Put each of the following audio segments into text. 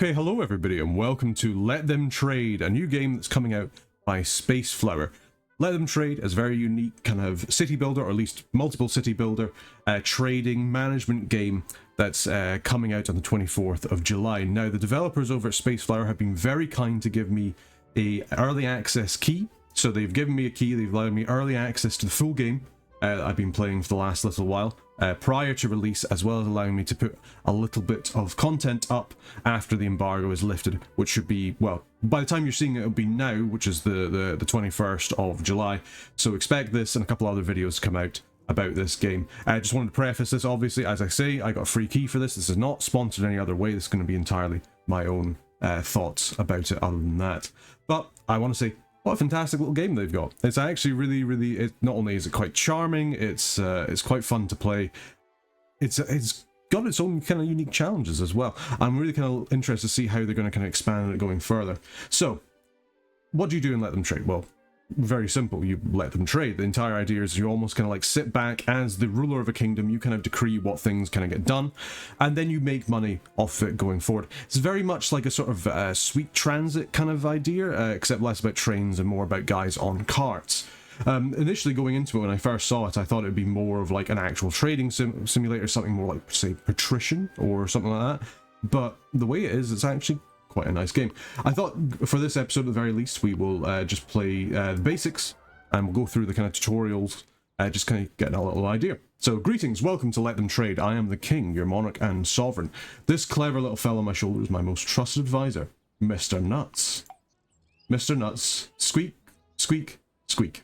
Okay, hello everybody and welcome to Let Them Trade, a new game that's coming out by Spaceflower. Let Them Trade is a very unique kind of city builder, or at least multiple city builder, trading management game that's coming out on the 24th of July. Now, the developers over at Spaceflower have been very kind to give me a early access key. So they've given me a key, they've allowed me early access to the full game I've been playing for the last little while. Prior to release, as well as allowing me to put a little bit of content up after the embargo is lifted, which should be, well, by the time you're seeing it, it'll be now, which is the 21st of July. So expect this and a couple other videos to come out about this game. I just wanted to preface this, obviously, as I say, I got a free key for this. This is not sponsored any other way. This is going to be entirely my own thoughts about it other than that. But I want to say, what a fantastic little game they've got. It's actually really, not only is it quite charming, it's quite fun to play. It's got its own kind of unique challenges as well. I'm really kind of interested to see how they're going to kind of expand it going further. So, what do you do in Let Them Trade? Well, very simple. You let them trade. The entire idea is you almost kind of like sit back as the ruler of a kingdom. You kind of decree what things kind of get done, and then you make money off it going forward. It's very much like a sort of sweet transit kind of idea, except less about trains and more about guys on carts. Initially going into it, when I first saw it, I thought it would be more of like an actual trading simulator, something more like, say, Patrician or something like that. But the way it is, it's actually quite a nice game. I thought for this episode, at the very least, we will just play the basics, and we'll go through the kind of tutorials, just kind of getting a little idea. So, greetings, welcome to Let Them Trade. I am the king, your monarch and sovereign. This clever little fellow on my shoulder is my most trusted advisor, Mr. Nuts. Mr. Nuts, squeak, squeak, squeak.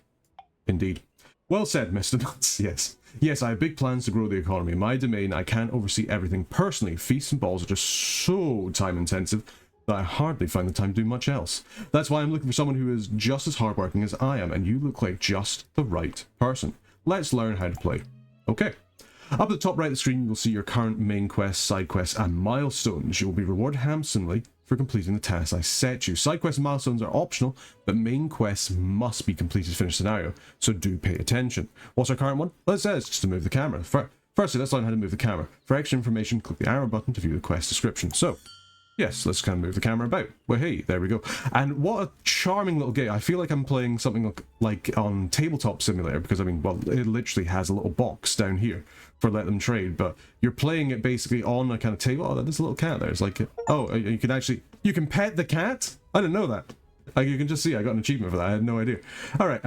Indeed. Well said, Mr. Nuts, yes. Yes, I have big plans to grow the economy. In my domain, I can't oversee everything personally. Feasts and balls are just so time-intensive that I hardly find the time to do much else. That's why I'm looking for someone who is just as hardworking as I am, and you look like just the right person. Let's learn how to play. Okay. Up at the top right of the screen, you will see your current main quests, side quests, and milestones. You will be rewarded handsomely for completing the tasks I set you. Side quests and milestones are optional, but main quests must be completed to finish the scenario, so do pay attention. What's our current one? Well, it says just to move the camera. Firstly, let's learn how to move the camera. For extra information, click the arrow button to view the quest description. So, yes, let's kind of move the camera about. Well, hey, there we go. And what a charming little game. I feel like I'm playing something like on Tabletop Simulator, because, I mean, well, it literally has a little box down here for Let Them Trade, but you're playing it basically on a kind of table. Oh, there's a little cat there. It's like, oh, you can pet the cat? I didn't know that. Like, you can just see, I got an achievement for that. I had no idea. All right,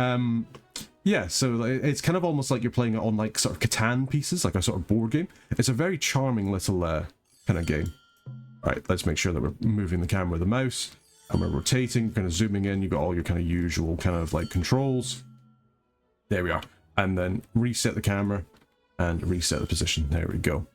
yeah, so it's kind of almost like you're playing it on, like, sort of Catan pieces, like a sort of board game. It's a very charming little kind of game. Alright, let's make sure that we're moving the camera with the mouse, and we're rotating, kind of zooming in. You've got all your kind of usual kind of like controls. There we are. And then reset the camera and reset the position. There we go.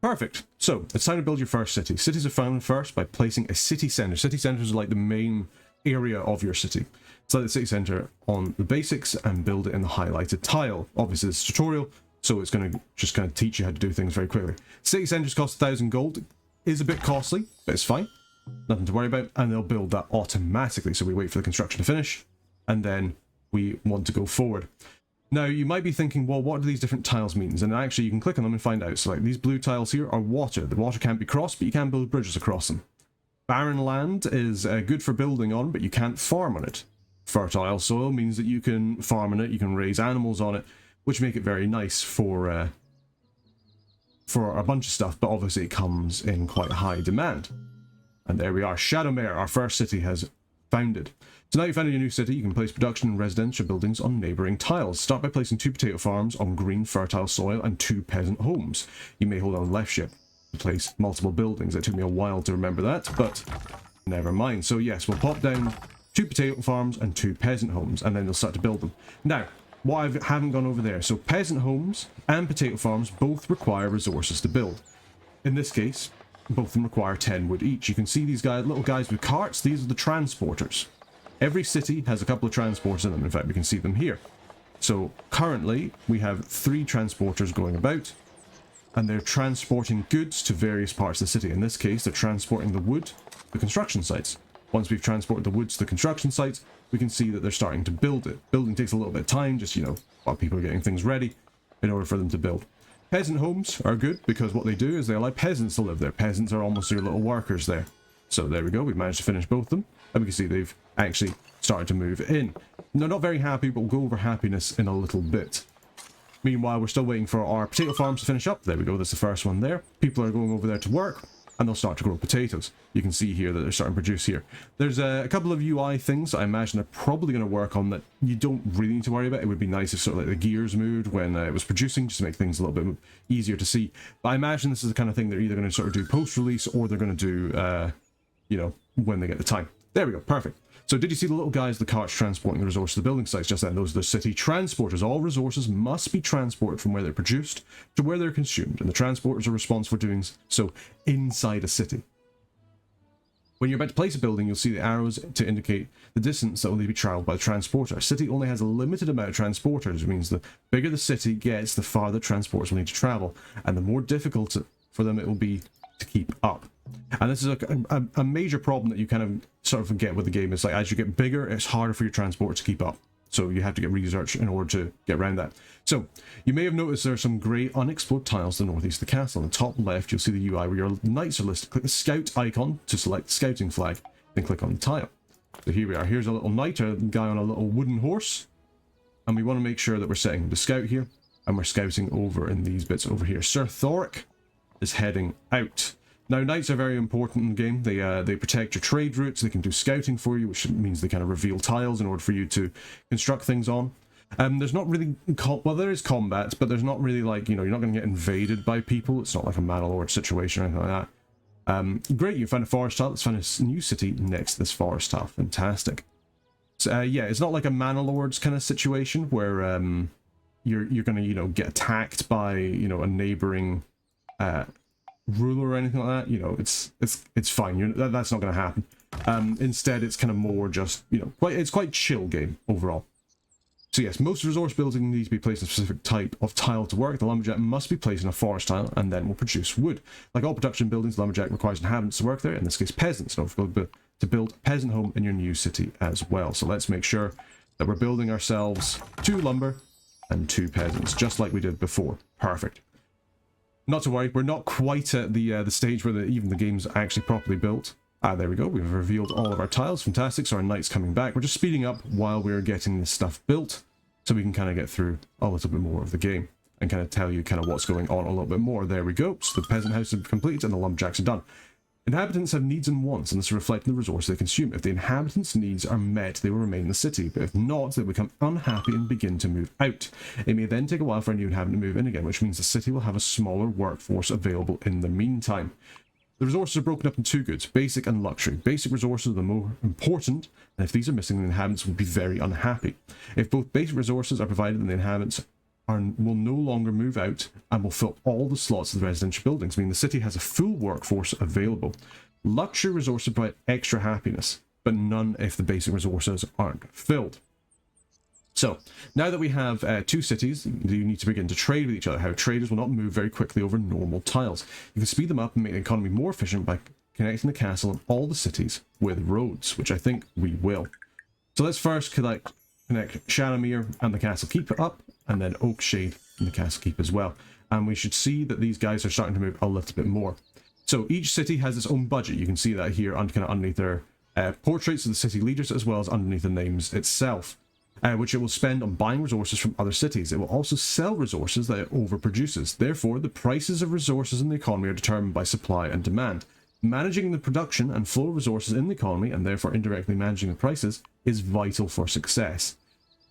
Perfect. So, it's time to build your first city. Cities are found first by placing a city center. City centers are like the main area of your city. Select the city center on the basics and build it in the highlighted tile. Obviously, it's a tutorial, so it's going to just kind of teach you how to do things very quickly. City centers cost 1,000 gold. Is a bit costly, but it's fine. Nothing to worry about, and they'll build that automatically. So we wait for the construction to finish, and then we want to go forward. Now, you might be thinking, well, what do these different tiles mean? And actually, you can click on them and find out. So like these blue tiles here are water. The water can't be crossed, but you can build bridges across them. Barren land is good for building on, but you can't farm on it. Fertile soil means that you can farm on it, you can raise animals on it, which make it very nice for a bunch of stuff, but obviously it comes in quite high demand. And there we are. Shadowmere, our first city, has founded. So now you've founded your new city, you can place production and residential buildings on neighbouring tiles. Start by placing 2 potato farms on green fertile soil and 2 peasant homes. You may hold on left shift to place multiple buildings. It took me a while to remember that, but never mind. So yes, we'll pop down 2 potato farms and 2 peasant homes, and then they'll start to build them. Now, what I haven't gone over there. So peasant homes and potato farms both require resources to build. In this case, both of them require 10 wood each. You can see these guys, little guys with carts. These are the transporters. Every city has a couple of transporters in them. In fact, we can see them here. So currently, we have 3 transporters going about, and they're transporting goods to various parts of the city. In this case, they're transporting the wood to the construction sites. Once we've transported the wood to the construction sites, we can see that they're starting to build it. Building takes a little bit of time, just, you know, while people are getting things ready in order for them to build. Peasant homes are good because what they do is they allow peasants to live there. Peasants are almost your little workers there. So there we go, we've managed to finish both of them, and we can see they've actually started to move in. They're not very happy, but we'll go over happiness in a little bit. Meanwhile, we're still waiting for our potato farms to finish up. There we go, that's the first one there. People are going over there to work, and they'll start to grow potatoes. You can see here that they're starting to produce here. There's a couple of UI things I imagine they're probably going to work on that you don't really need to worry about. It would be nice if sort of like the gears moved when it was producing, just to make things a little bit easier to see. But I imagine this is the kind of thing they're either going to sort of do post-release, or they're going to do, you know, when they get the time. There we go, perfect. So did you see the little guys, the carts transporting the resources to the building sites just then? Those are the city transporters. All resources must be transported from where they're produced to where they're consumed, and the transporters are responsible for doing so inside a city. When you're about to place a building, you'll see the arrows to indicate the distance that will need to be travelled by the transporter. A city only has a limited amount of transporters, which means the bigger the city gets, the farther transporters will need to travel, and the more difficult for them it will be to keep up. And this is a major problem that you kind of sort of get with the game. It's like, as you get bigger, it's harder for your transport to keep up. So you have to get research in order to get around that. So you may have noticed there are some grey unexplored tiles to the northeast of the castle. On the top left, you'll see the UI where your knights are listed. Click the scout icon to select the scouting flag, then click on the tile. So here we are. Here's a little knight, a guy on a little wooden horse. And we want to make sure that we're setting him to scout here. And we're scouting over in these bits over here. Sir Thoric is heading out. Now, knights are very important in the game. They protect your trade routes. They can do scouting for you, which means they kind of reveal tiles in order for you to construct things on. There's not really... well, there is combat, but there's not really, like, you know, you're not going to get invaded by people. It's not like a Manalord situation or anything like that. Great, you found a forest tile. Let's find a new city next to this forest tile. Fantastic. So, yeah, it's not like a Manalord's kind of situation where you're going to, you know, get attacked by, you know, a neighbouring... ruler or anything like that. You know, it's fine. That's not going to happen. Instead, it's kind of more just, you know, it's quite chill game overall. So yes, most resource buildings need to be placed in a specific type of tile to work. The lumberjack must be placed in a forest tile and then will produce wood. Like all production buildings, the lumberjack requires inhabitants to work there, in this case peasants. Don't forget to build a peasant home in your new city as well. So let's make sure that we're building ourselves 2 lumber and 2 peasants, just like we did before. Perfect. Not to worry, we're not quite at the stage where even the game's actually properly built. There we go, we've revealed all of our tiles. Fantastic, so our knight's coming back. We're just speeding up while we're getting this stuff built, so we can kind of get through a little bit more of the game, and kind of tell you kind of what's going on a little bit more. There we go, so the peasant house is complete, and the lumberjacks are done. Inhabitants have needs and wants, and this is reflecting the resources they consume. If the inhabitants' needs are met, they will remain in the city, but if not, they become unhappy and begin to move out. It may then take a while for a new inhabitant to move in again, which means the city will have a smaller workforce available in the meantime. The resources are broken up in 2 goods, basic and luxury. Basic resources are the more important, and if these are missing, the inhabitants will be very unhappy. If both basic resources are provided, then the inhabitants will no longer move out and will fill all the slots of the residential buildings, meaning the city has a full workforce available. Luxury resources provide extra happiness, but none if the basic resources aren't filled. So, now that we have 2 cities, you need to begin to trade with each other. How traders will not move very quickly over normal tiles. You can speed them up and make the economy more efficient by connecting the castle and all the cities with roads, which I think we will. So let's first connect Shadowmere and the Castle Keep up, and then Oakshade and the Castle Keep as well. And we should see that these guys are starting to move a little bit more. So each city has its own budget. You can see that here kind of underneath their portraits of the city leaders, as well as underneath the names itself, which it will spend on buying resources from other cities. It will also sell resources that it overproduces. Therefore, the prices of resources in the economy are determined by supply and demand. Managing the production and flow of resources in the economy, and therefore indirectly managing the prices, is vital for success.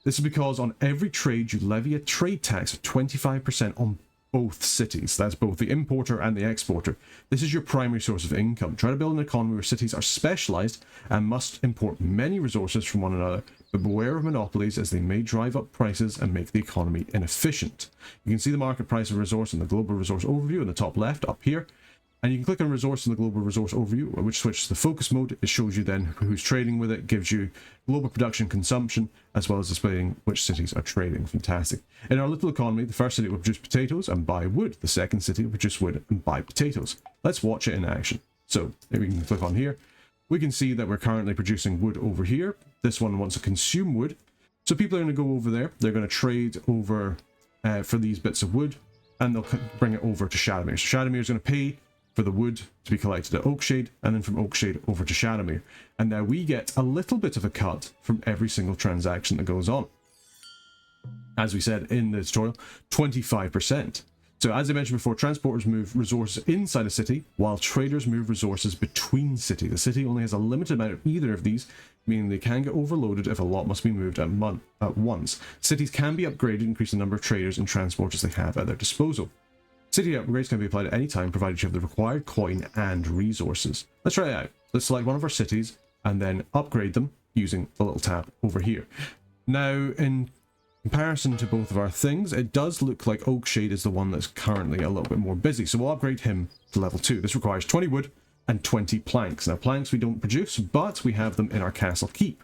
This is because on every trade you levy a trade tax of 25% on both cities. That's both the importer and the exporter. This is your primary source of income. Try to build an economy where cities are specialised and must import many resources from one another, but beware of monopolies as they may drive up prices and make the economy inefficient. You can see the market price of resource in the global resource overview in the top left up here. And you can click on resource in the global resource overview, which switches to focus mode. It shows you then who's trading with it, gives you global production consumption, as well as displaying which cities are trading. Fantastic. In our little economy, the first city will produce potatoes and buy wood. The second city will produce wood and buy potatoes. Let's watch it in action. So if we can click on here, we can see that we're currently producing wood over here. This one wants to consume wood. So people are going to go over there. They're going to trade over for these bits of wood, and they'll bring it over to Shadowmere. So Shadowmere is going to pay for the wood to be collected at Oakshade, and then from Oakshade over to Shadowmere. And now we get a little bit of a cut from every single transaction that goes on. As we said in the tutorial, 25%. So as I mentioned before, transporters move resources inside a city, while traders move resources between cities. The city only has a limited amount of either of these, meaning they can get overloaded if a lot must be moved at once. Cities can be upgraded to increase the number of traders and transporters they have at their disposal. City upgrades can be applied at any time, provided you have the required coin and resources. Let's try it out. Let's select one of our cities and then upgrade them using the little tab over here. Now, in comparison to both of our things, it does look like Oakshade is the one that's currently a little bit more busy, so we'll upgrade him to level 2. This requires 20 wood and 20 planks. Now, planks we don't produce, but we have them in our castle keep.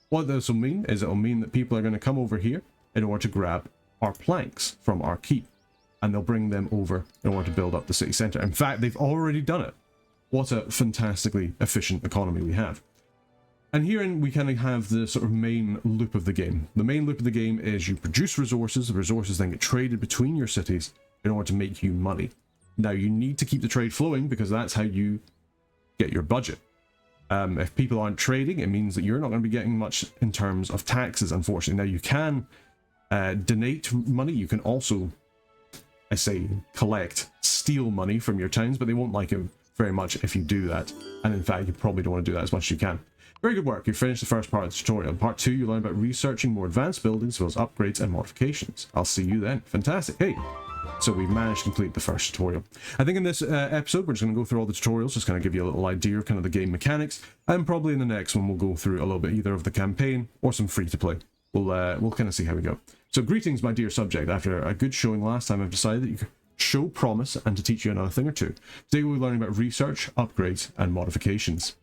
What this will mean is it will mean that people are going to come over here in order to grab our planks from our keep, and they'll bring them over in order to build up the city centre. In fact, they've already done it. What a fantastically efficient economy we have. And herein we kind of have the sort of main loop of the game. The main loop of the game is you produce resources, the resources then get traded between your cities in order to make you money. Now you need to keep the trade flowing because that's how you get your budget. If people aren't trading, it means that you're not going to be getting much in terms of taxes, unfortunately. Now you can donate money, you can also, I say, steal money from your towns, but they won't like it very much if you do that. And in fact, you probably don't want to do that as much as you can. Very good work. You finished the first part of the tutorial. In part 2, you learn about researching more advanced buildings as well as upgrades and modifications. I'll see you then. Fantastic. Hey, so we've managed to complete the first tutorial. I think in this episode, we're just going to go through all the tutorials, just kind of give you a little idea of kind of the game mechanics, and probably in the next one, we'll go through a little bit either of the campaign or some free-to-play. We'll kind of see how we go. So greetings, my dear subject. After a good showing last time, I've decided that you can show promise and to teach you another thing or two. Today we'll be learning about research, upgrades, and modifications.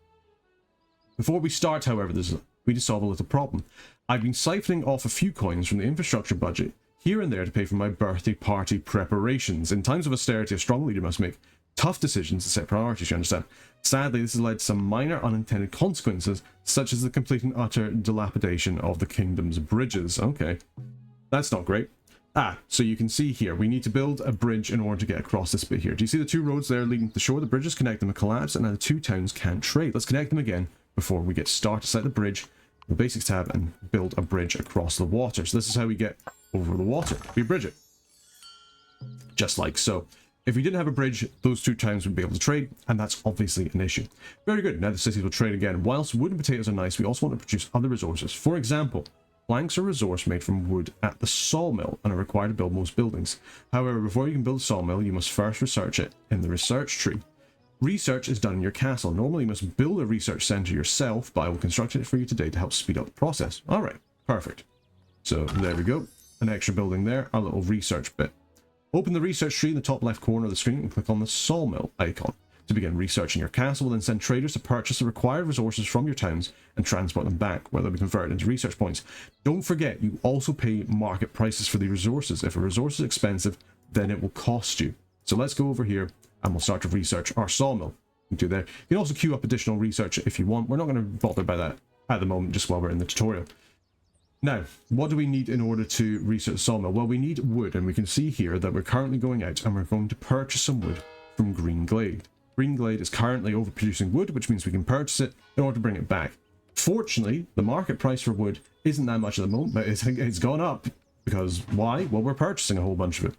Before we start, however, we need to solve a little problem. I've been siphoning off a few coins from the infrastructure budget here and there to pay for my birthday party preparations. In times of austerity, a strong leader must make tough decisions and set priorities, you understand. Sadly, this has led to some minor unintended consequences, such as the complete and utter dilapidation of the kingdom's bridges. Okay, that's not great. So you can see here, we need to build a bridge in order to get across this bit here. Do you see the two roads there leading to the shore? The bridges connect them and collapse, and now the two towns can't trade. Let's connect them again before we get started. Select the bridge, the basics tab, and build a bridge across the water. So this is how we get over the water. We bridge it. Just like so. If we didn't have a bridge, those two towns would be able to trade, and that's obviously an issue. Very good. Now the cities will trade again. Whilst wood and potatoes are nice, we also want to produce other resources. For example, planks are a resource made from wood at the sawmill and are required to build most buildings. However, before you can build a sawmill, you must first research it in the research tree. Research is done in your castle. Normally you must build a research center yourself, but I will construct it for you today to help speed up the process. Alright, perfect. So there we go. An extra building there, our little research bit. Open the research tree in the top left corner of the screen and click on the sawmill icon. To begin researching your castle, will then send traders to purchase the required resources from your towns and transport them back, where they'll be converted into research points. Don't forget, you also pay market prices for the resources. If a resource is expensive, then it will cost you. So let's go over here and we'll start to research our sawmill. Do there. You can also queue up additional research if you want. We're not going to bother by that at the moment, just while we're in the tutorial. Now, what do we need in order to research the sawmill? Well, we need wood, and we can see here that we're currently going out and we're going to purchase some wood from Green Glade. Green Glade is currently overproducing wood, which means we can purchase it in order to bring it back. Fortunately, the market price for wood isn't that much at the moment, but it's gone up. Because why? Well, we're purchasing a whole bunch of it.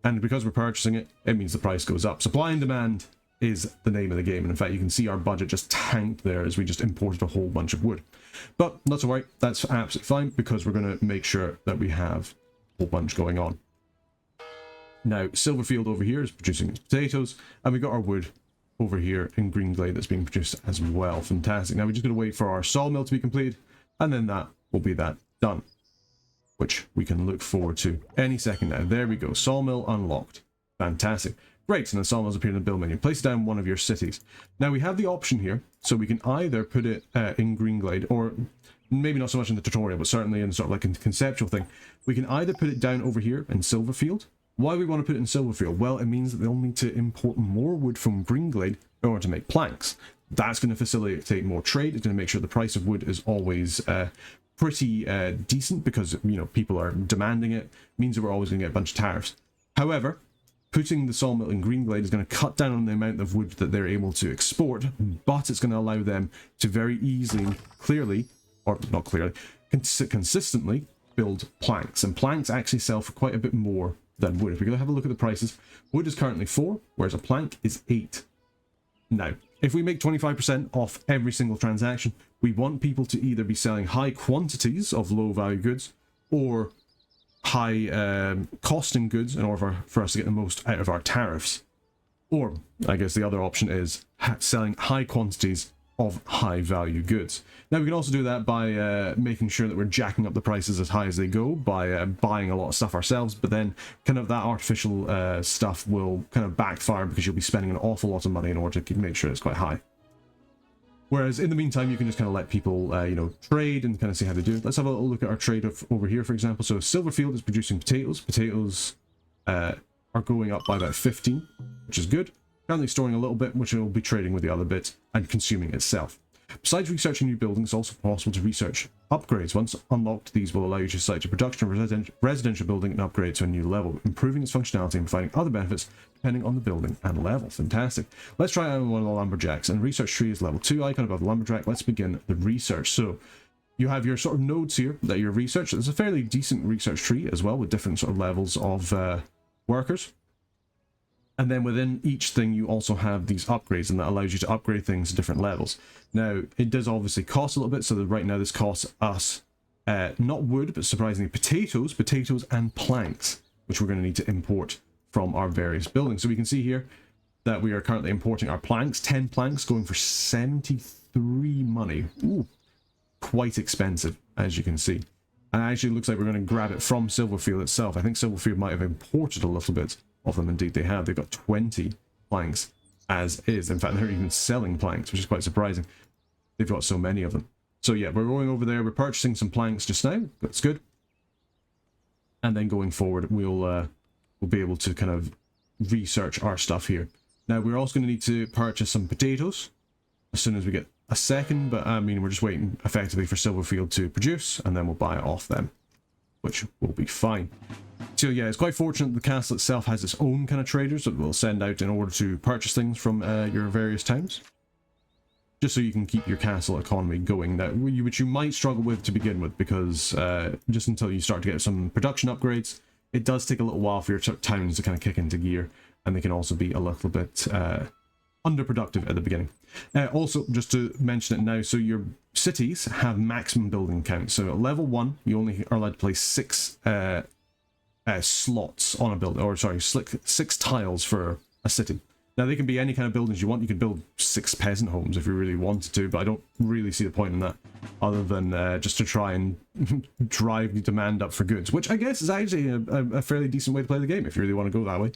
And because we're purchasing it, it means the price goes up. Supply and demand is the name of the game. And in fact, you can see our budget just tanked there as we just imported a whole bunch of wood. But not to worry, that's absolutely fine because we're going to make sure that we have a whole bunch going on. Now, Silverfield over here is producing its potatoes, and we got our wood over here in Green Glade that's being produced as well. Fantastic. Now we're just going to wait for our sawmill to be completed, and then that will be that done, which we can look forward to any second now. There we go. Sawmill unlocked. Fantastic. Great. And the sawmill's appeared in the build menu. Place it down one of your cities. Now we have the option here, so we can either put it in Green Glade, or maybe not so much in the tutorial, but certainly in sort of like a conceptual thing. We can either put it down over here in Silverfield. Why we want to put it in Silverfield? Well, it means that they'll need to import more wood from Green Glade in order to make planks. That's going to facilitate more trade. It's going to make sure the price of wood is always pretty decent because, you know, people are demanding it. It means that we're always going to get a bunch of tariffs. However, Putting the sawmill in Greenglade is going to cut down on the amount of wood that they're able to export, but it's going to allow them to very easily and clearly, or not clearly, consistently build planks. And planks actually sell for quite a bit more than wood. If we're going to have a look at the prices, wood is currently 4, whereas a plank is 8. Now, if we make 25% off every single transaction, we want people to either be selling high quantities of low value goods or high costing goods in order for us to get the most out of our tariffs. Or, I guess the other option is selling high quantities of high value goods. Now we can also do that by making sure that we're jacking up the prices as high as they go by buying a lot of stuff ourselves, but then kind of that artificial stuff will kind of backfire because you'll be spending an awful lot of money in order to make sure it's quite high. Whereas in the meantime, you can just kind of let people, you know, trade and kind of see how they do. Let's have a little look at our trade over here, for example. So Silverfield is producing potatoes. Potatoes are going up by about 15, which is good. Currently storing a little bit, which it will be trading with the other bit and consuming itself. Besides researching new buildings, it's also possible to research upgrades. Once unlocked, these will allow you to select a production or residential building and upgrade to a new level, improving its functionality and providing other benefits depending on the building and level. Fantastic. Let's try out one of the lumberjacks, and research tree is level 2, icon above the lumberjack. Let's begin the research. So you have your sort of nodes here that you're researching. There's a fairly decent research tree as well with different sort of levels of workers. And then within each thing, you also have these upgrades, and that allows you to upgrade things to different levels. Now, it does obviously cost a little bit, so that right now this costs us not wood, but surprisingly potatoes and planks, which we're going to need to import from our various buildings. So we can see here that we are currently importing our planks, 10 planks going for 73 money. Ooh, quite expensive, as you can see. And it actually looks like we're going to grab it from Silverfield itself. I think Silverfield might have imported a little bit of them. Indeed they have. They've got 20 planks as is. In fact, they're even selling planks, which is quite surprising. They've got so many of them. So yeah, we're going over there. We're purchasing some planks just now. That's good. And then going forward, we'll be able to kind of research our stuff here. Now, we're also going to need to purchase some potatoes as soon as we get a second. But I mean, we're just waiting effectively for Silverfield to produce, and then we'll buy it off them, which will be fine. So yeah, it's quite fortunate the castle itself has its own kind of traders that will send out in order to purchase things from your various towns, just so you can keep your castle economy going, that which you might struggle with to begin with, because just until you start to get some production upgrades, it does take a little while for your towns to kind of kick into gear, and they can also be a little bit underproductive at the beginning. Also, just to mention it now, so your cities have maximum building count. So at level 1, you only are allowed to place 6 slots on a building, or sorry, 6 tiles for a city. Now, they can be any kind of buildings you want. You could build 6 peasant homes if you really wanted to, but I don't really see the point in that, other than just to try and drive the demand up for goods, which I guess is actually a fairly decent way to play the game if you really want to go that way.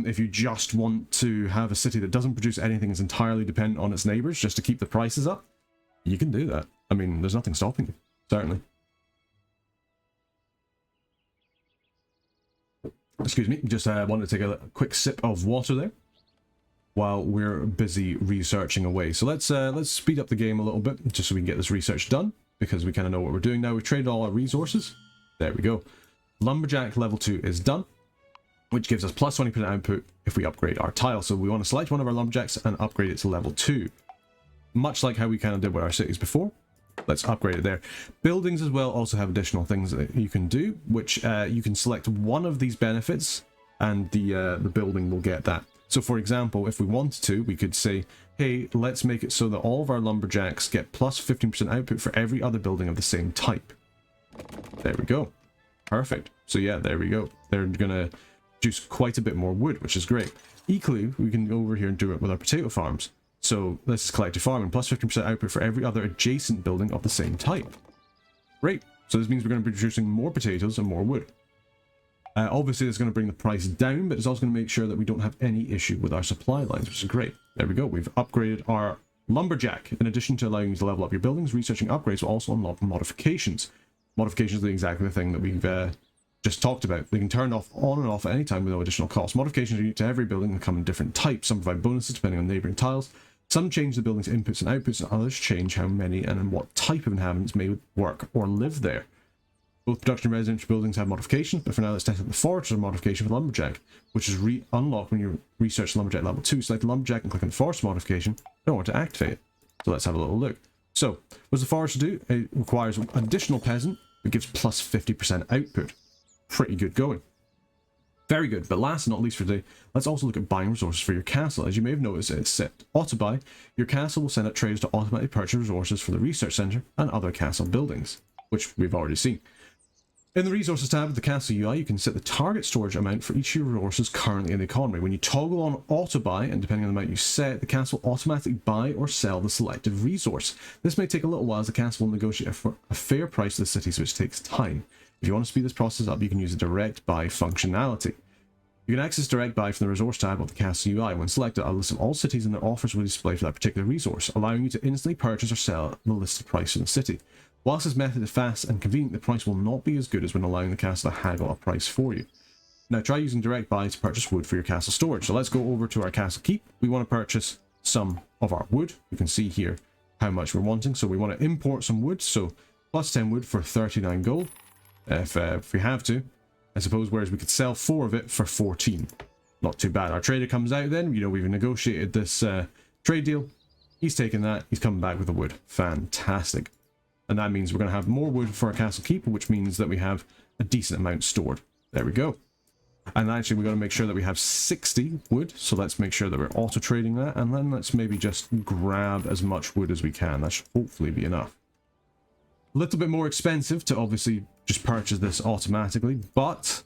If you just want to have a city that doesn't produce anything, is entirely dependent on its neighbors just to keep the prices up, you can do that. I mean, there's nothing stopping you, certainly. Excuse me, just wanted to take a quick sip of water there while we're busy researching away. So let's speed up the game a little bit just so we can get this research done, because we kind of know what we're doing now. We've traded all our resources. There we go. Lumberjack level 2 is done, which gives us plus 20% output if we upgrade our tile. So we want to select one of our lumberjacks and upgrade it to level 2. Much like how we kind of did with our cities before. Let's upgrade it there. Buildings as well also have additional things that you can do, which you can select one of these benefits and the building will get that. So for example, if we wanted to, we could say, hey, let's make it so that all of our lumberjacks get plus 15% output for every other building of the same type. There we go. Perfect. So yeah, there we go. They're going to produce quite a bit more wood, which is great. Equally, we can go over here and do it with our potato farms. So let's collect a farm and plus 15% output for every other adjacent building of the same type. Great. So this means we're going to be producing more potatoes and more wood. Obviously, it's going to bring the price down, but it's also going to make sure that we don't have any issue with our supply lines, which is great. There we go. We've upgraded our lumberjack. In addition to allowing you to level up your buildings, researching upgrades will also unlock modifications. Modifications are exactly the thing that we've just talked about. They can turn off on and off at any time with no additional cost. Modifications are unique to every building and come in different types. Some provide bonuses depending on neighboring tiles. Some change the building's inputs and outputs, and others change how many and what type of inhabitants may work or live there. Both production and residential buildings have modifications, but for now let's test out the forester modification for lumberjack, which is unlocked when you research lumberjack level 2. Select the lumberjack and click on the forester modification in order to activate it. So let's have a little look. So, what does the forester do? It requires an additional peasant, but gives plus 50% output. Pretty good going. Very good, but last but not least for today, let's also look at buying resources for your castle. As you may have noticed, it's set auto buy. Your castle will send out traders to automatically purchase resources for the research center and other castle buildings, which we've already seen. In the resources tab of the castle UI, you can set the target storage amount for each of your resources currently in the economy. When you toggle on auto buy, and depending on the amount you set, the castle will automatically buy or sell the selected resource. This may take a little while as the castle will negotiate a fair price to the cities, which takes time. If you want to speed this process up, you can use the direct buy functionality. You can access direct buy from the resource tab of the castle UI. When selected, a list of all cities and their offers will display for that particular resource, allowing you to instantly purchase or sell the listed price in the city. Whilst this method is fast and convenient, the price will not be as good as when allowing the castle to haggle a price for you. Now try using direct buy to purchase wood for your castle storage. So let's go over to our castle keep. We want to purchase some of our wood. You can see here how much we're wanting. So we want to import some wood. So plus 10 wood for 39 gold if we have to. I suppose, whereas we could sell 4 of it for 14. Not too bad. Our trader comes out then. You know, we've negotiated this trade deal. He's taking that. He's coming back with the wood. Fantastic. And that means we're going to have more wood for our castle keep, which means that we have a decent amount stored. There we go. And actually, we've got to make sure that we have 60 wood. So let's make sure that we're auto-trading that. And then let's maybe just grab as much wood as we can. That should hopefully be enough. A little bit more expensive to obviously just purchase this automatically, but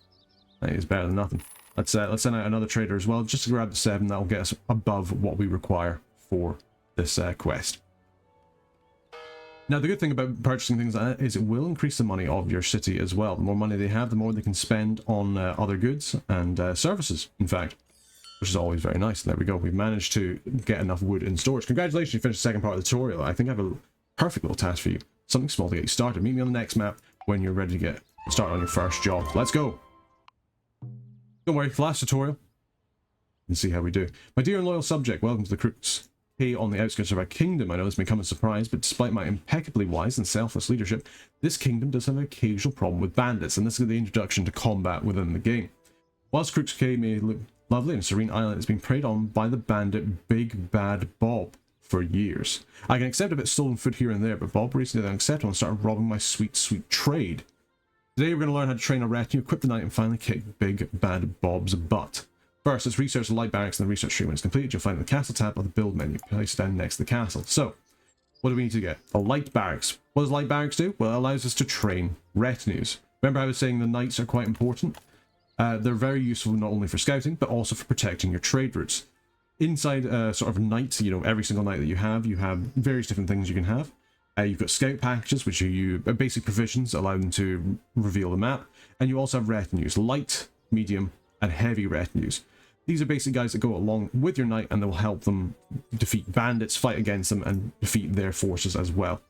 it is better than nothing. Let's send out another trader as well, just to grab the 7. That'll get us above what we require for this quest. Now, the good thing about purchasing things like that is it will increase the money of your city as well. The more money they have, the more they can spend on other goods and services, in fact, which is always very nice. And there we go. We've managed to get enough wood in storage. Congratulations, you finished the second part of the tutorial. I think I have a perfect little task for you. Something small to get you started. Meet me on the next map when you're ready to get started on your first job. Let's go. Don't worry, last tutorial. And see how we do. My dear and loyal subject, welcome to the Crooks Hey, on the outskirts of our kingdom. I know this may come as a surprise, but despite my impeccably wise and selfless leadership, this kingdom does have an occasional problem with bandits, and this is the introduction to combat within the game. Whilst Crooks Cay may look lovely and a serene island, it's been preyed on by the bandit Big Bad Bob for years. I can accept a bit stolen food here and there, but Bob recently unacceptable and started robbing my sweet, sweet trade. Today we're going to learn how to train a retinue, equip the knight, and finally kick Big Bad Bob's butt. First, let's research the light barracks in the research tree. When it's completed, you'll find the castle tab of the build menu. Place it down next to the castle. So, what do we need to get? A light barracks. What does light barracks do? Well, it allows us to train retinues. Remember I was saying the knights are quite important? They're very useful not only for scouting, but also for protecting your trade routes. Inside sort of knight, you know, every single knight that you have various different things you can have. You've got scout packages, which are basic provisions that allow them to reveal the map. And you also have retinues, light, medium, and heavy retinues. These are basic guys that go along with your knight and they will help them defeat bandits, fight against them, and defeat their forces as well.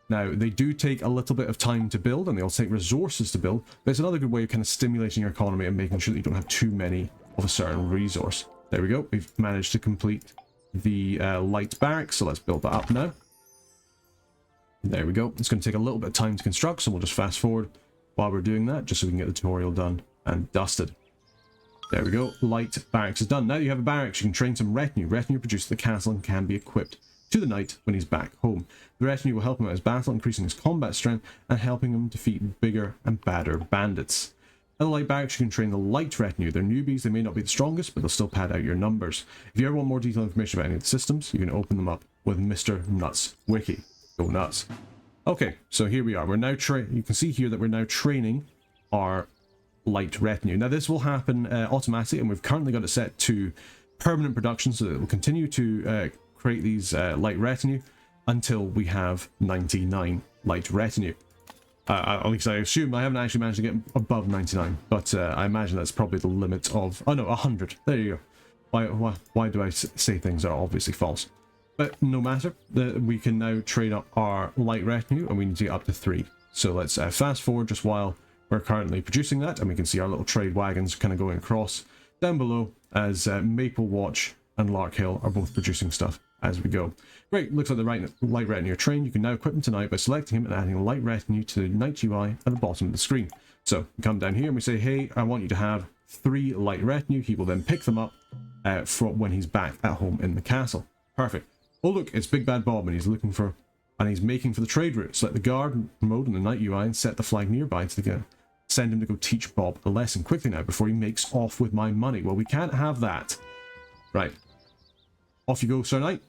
Now, they do take a little bit of time to build, and they also take resources to build, but it's another good way of kind of stimulating your economy and making sure that you don't have too many of a certain resource. There we go. We've managed to complete the light barracks, so let's build that up now. There we go. It's going to take a little bit of time to construct, so we'll just fast forward while we're doing that, just so we can get the tutorial done and dusted. There we go. Light barracks is done. Now you have a barracks, you can train some retinue. Retinue produced at the castle and can be equipped to the knight when he's back home. The retinue will help him out his battle, increasing his combat strength and helping him defeat bigger and badder bandits. At the light barracks, you can train the light retinue. They're newbies, they may not be the strongest, but they'll still pad out your numbers. If you ever want more detailed information about any of the systems, you can open them up with Mr. Nuts Wiki. Go nuts. Okay, so here we are. We're now you can see here that we're now training our light retinue. Now this will happen automatically, and we've currently got it set to permanent production, so that it will continue to create these light retinue until we have 99 light retinue. At least I assume. I haven't actually managed to get above 99, but I imagine that's probably the limit of, oh no, 100. There you go. Why do I say things that are obviously false? But no matter, we can now trade up our light retinue, and we need to get up to 3. So let's fast forward just while we're currently producing that, and we can see our little trade wagons kind of going across down below as Maple Watch and Lark Hill are both producing stuff as we go. Great, looks like the light retinue trained. You can now equip him tonight by selecting him and adding a light retinue to the night UI at the bottom of the screen. So we come down here and we say, hey, I want you to have 3 light retinue. He will then pick them up for when he's back at home in the castle. Perfect. Oh look, it's Big Bad Bob and he's looking for, and he's making for the trade route. Select the guard mode in the night UI and set the flag nearby to send him to go teach Bob a lesson quickly now before he makes off with my money. Well, we can't have that. Right. Off you go, Sir Knight.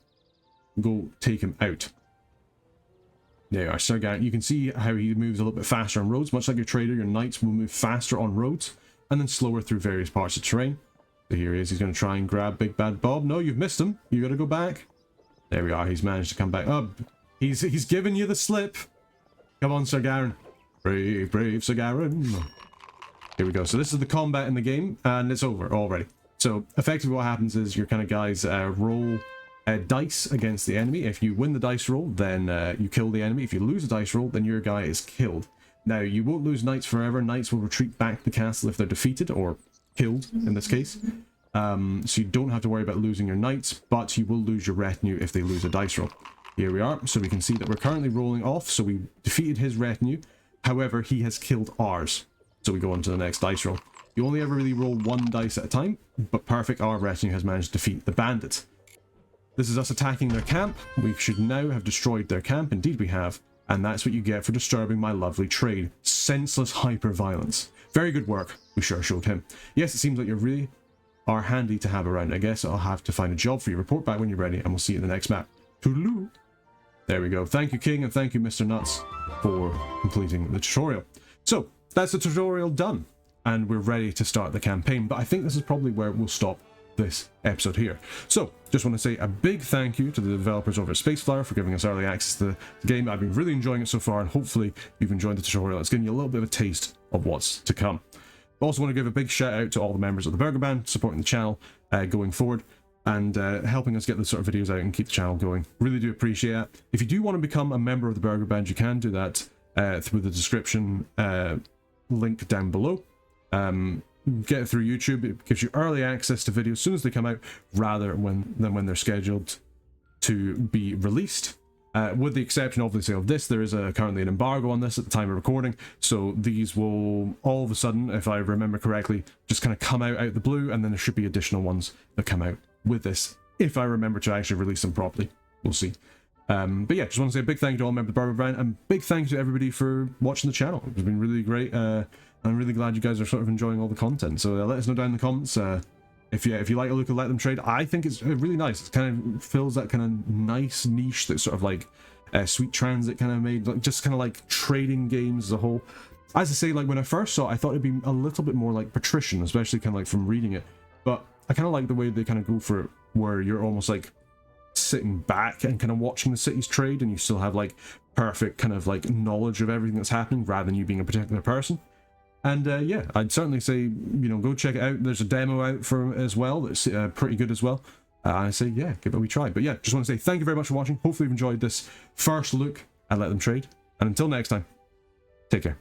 Go take him out. There you are, Sir Garrett. You can see how he moves a little bit faster on roads. Much like your trader, your knights will move faster on roads and then slower through various parts of terrain. So here he is. He's going to try and grab Big Bad Bob. No, you've missed him. You got to go back. There we are. He's managed to come back. Oh, he's given you the slip. Come on, Sir Garen. Brave, brave Sir Garen. Here we go. So this is the combat in the game, and it's over already. So effectively what happens is your kind of guys roll dice against the enemy. If you win the dice roll, then you kill the enemy. If you lose a dice roll, then your guy is killed. Now, you won't lose knights forever. Knights will retreat back to the castle if they're defeated, or killed in this case. So you don't have to worry about losing your knights, but you will lose your retinue if they lose a dice roll. Here we are. So we can see that we're currently rolling off. So we defeated his retinue. However, he has killed ours. So we go on to the next dice roll. You only ever really roll 1 dice at a time, but perfect, our retinue has managed to defeat the bandits. This is us attacking their camp. We should now have destroyed their camp. Indeed we have. And that's what you get for disturbing my lovely trade. Senseless hyper-violence. Very good work. We sure showed him. Yes, it seems like you really are handy to have around. I guess I'll have to find a job for you. Report back when you're ready, and we'll see you in the next map. Toodaloo. There we go. Thank you, King, and thank you, Mr. Nuts, for completing the tutorial. So, that's the tutorial done. And we're ready to start the campaign. But I think this is probably where we'll stop this episode here. So, just want to say a big thank you to the developers over at Spaceflower for giving us early access to the game. I've been really enjoying it so far, and hopefully you've enjoyed the tutorial. It's giving you a little bit of a taste of what's to come. I also want to give a big shout out to all the members of the Burger Band supporting the channel going forward and helping us get the sort of videos out and keep the channel going. Really do appreciate it. If you do want to become a member of the Burger Band, you can do that through the description link down below. Get it through YouTube. It gives you early access to videos as soon as they come out, rather than when they're scheduled to be released. With the exception, obviously, of this, there is currently an embargo on this at the time of recording, so these will all of a sudden, if I remember correctly, just kind of come out the blue, and then there should be additional ones that come out with this, if I remember to actually release them properly. We'll see. But yeah, just want to say a big thank you to all members of the Burger Band, and big thank you to everybody for watching the channel. It's been really great. I'm really glad you guys are sort of enjoying all the content. So let us know down in the comments if you like a look at Let Them Trade. I think it's really nice. It kind of fills that kind of nice niche that sort of like Sweet Transit kind of made, like just kind of like trading games as a whole. As I say, like when I first saw it, I thought it'd be a little bit more like Patrician, especially kind of like from reading it. But I kind of like the way they kind of go for it, where you're almost like sitting back and kind of watching the cities trade, and you still have like perfect kind of like knowledge of everything that's happening rather than you being a particular person. And yeah, I'd certainly say, you know, go check it out. There's a demo out for it as well that's pretty good as well. I say, yeah, give it a wee try. But yeah, just want to say thank you very much for watching. Hopefully you've enjoyed this first look at Let Them Trade. And until next time, take care.